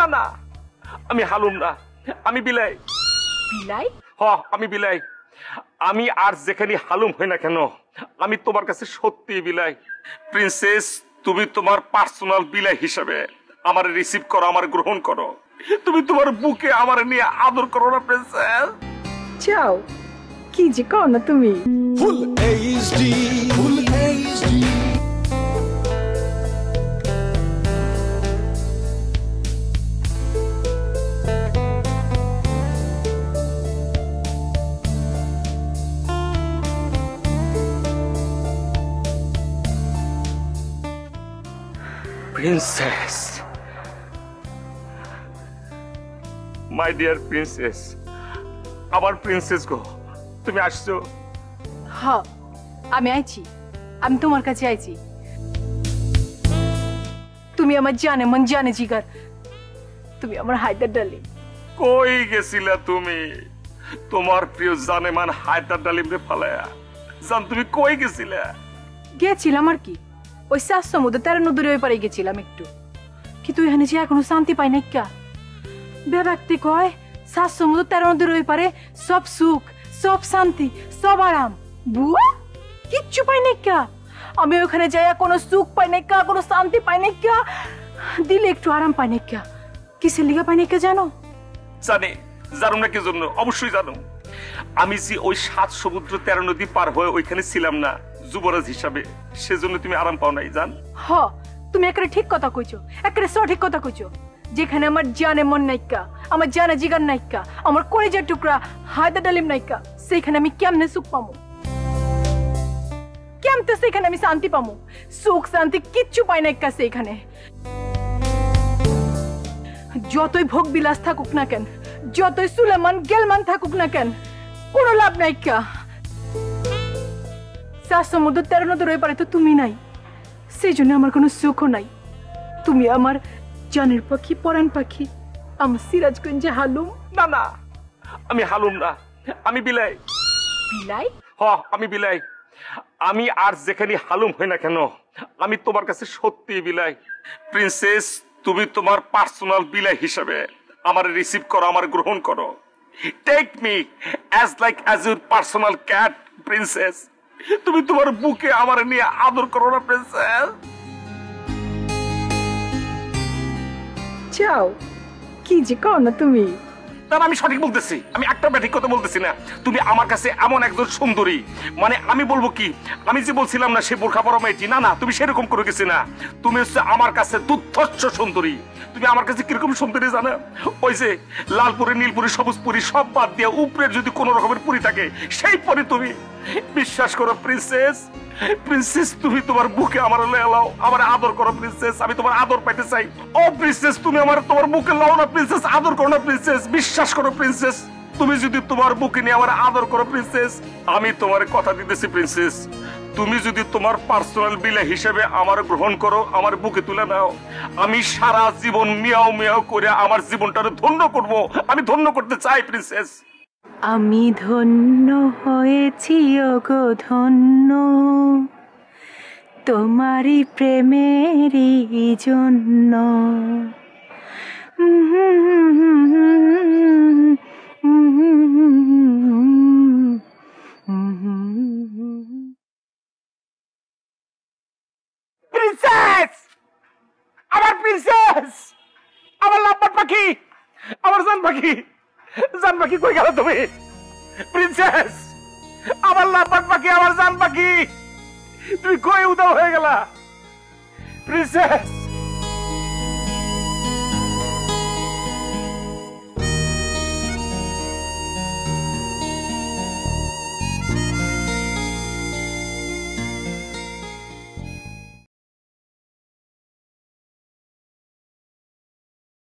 না না, আমি হালুম না, আমি বিলাই। বিলাই? হ, আমি বিলাই। আমি আর যেখানে হালুম হই না কেন, আমি তোমার কাছে সত্যি বিলাই। প্রিন্সেস, তুমি তোমার পার্সোনাল বিলাই হিসেবে আমার রিসিভ করো, আমার গ্রহণ করো। তুমি তোমার বুকে আমার নিয়ে আদর করো না প্রিন্সেস? যাও, কি যে কও না তুমি। Full HD, full HD. Princess, my dear princess, আমার প্রিন্সেস গো, তুমি আসছো? হ্যাঁ, আমি আইছি, আমি তোমার কাছে আইছি। তুমি আমার জানে মন জানে জিগার, তুমি আমার হায়দার ডালিম। কই গেছিলা তুমি তোমার প্রিয় জানেমান হায়দার ডালিম রে ফালায়া? জান, তুমি কই গেছিলা? গেছিলাম আর কি, ওই 7 সমুদ্র 13 নদীর ওই পারে গেছিলাম একটু। কিন্তু এখানে যে এখনো শান্তি পাই না। কা ব্যক্তি কয় 7 সমুদ্র 13 নদীর ওই পারে সব সুখ, সব শান্তি, সব আরাম। বুয়া কিচ্ছু পাই না। কা আমি ওখানে যাই, কোনো সুখ পাই না, কোনো শান্তি পাই না, দিলে একটু আরাম পাই না। কিসের লিগা পাই না জানো? জানি, জানো না কি জন্য? অবশ্যই জানো। আমি যে ওই 7 সমুদ্র 13 নদী পার হয়ে ওইখানে ছিলাম না যুবরাজ হিসাবে, সেজন্য তুমি আরাম পাও নাই জান। হ, তুমি একেবারে ঠিক কথা কইছো, একেবারে সঠিক কথা কইছো। যেখানে আমার জানে মন নাইকা, আমার জানে জিগার নাইকা, আমার কলিজার টুকরা হায়দার ডালিম নাইকা, সেইখানে আমি কেমনে সুখ পামু? কেমতে সেইখানে আমি শান্তি পামু? সুখ শান্তি কিচ্ছু পাই নাইকা সেইখানে। যতই ভোগ বিলাস থাকুক না কেন, যতই সুলেমান গেলমান থাকুক না কেন, কোনো লাভ নাইকা। 7 সমুদ্র 13 নদীর ওই পারে তো তুমি নাই, সেই জন্য আমার কোনো সুখও নাই। তুমি আমার জানের পাখি, পরাণ পাখি, আমার সিরাজগঞ্জে হালুম। না না, আমি হালুম না, আমি বিলাই। বিলাই? হ, আমি বিলাই। আমি আর যেখানে হালুম হই না কেন, আমি তোমার কাছে সত্যি বিলাই। প্রিন্সেস, তুমি তোমার পার্সোনাল বিলাই হিসেবে আমার রিসিভ করো, আমার গ্রহণ করো। Take me as like as your personal cat princess. তুমি তোমার বুকে আমার নিয়ে আদর করো না প্রিন্সেস? যাও, কি যে কও না তুমি। তার আমি সঠিক বলতেছি, আমি একটা ব্যাঠিক কথা বলতেছি না। তুমি আমার কাছে এমন একজন সুন্দরী, মানে আমি বলবো কি, আমি যে বলছিলাম না সে বোরখা পরা মেয়েটি, না না, তুমি সেরকম করে গেছি না। তুমি হচ্ছে আমার কাছে দুর্ধর্ষ সুন্দরী। তুমি আমার কাছে কিরকম সুন্দরী জানো? ওই যে লালপুরি, নীলপুরি, সবুজপুরি সব বাদ দিয়ে উপরে যদি কোন রকমের পুরি থাকে, সেই পরে তুমি। বিশ্বাস করো প্রিন্সেস, প্রিন্সেস, তুমি তোমার বুকে আমার লাও, আমার আদর করো প্রিন্সেস। আমি তোমার আদর পাইতে চাই। ও প্রিন্সেস, তুমি আমার তোমার বুকে লাও না প্রিন্সেস, আদর করো না প্রিন্সেস। বিশ্বাস করো প্রিন্সেস, তুমি যদি তোমার বুকে নিয়ে আমার আদর করো প্রিন্সেস, আমি তোমার কথা দিতেছি প্রিন্সেস, তুমি যদি তোমার পার্সোনাল বিলে হিসেবে আমার গ্রহণ করো, আমার বুকে তুলে নাও, আমি সারা জীবন মিয়াও মিয়াও করে আমার জীবনটাকে ধন্য করব। আমি ধন্য করতে চাই প্রিন্সেস। আমি ধন্য হয়েছি ওগো ধন্য, তোমারই প্রেমেরই জন্য। প্রিন্সেস, আমার প্রিন্সেস, আমার লাম্বার পাখি, আমার জান পাখি, জান পাখি কই গেল তুমি? প্রিন্সেস, আমার লাম্বার পাখি, আমার জান পাখি, তুমি কই উদাও হয়ে গেলা? প্রিন্সেস।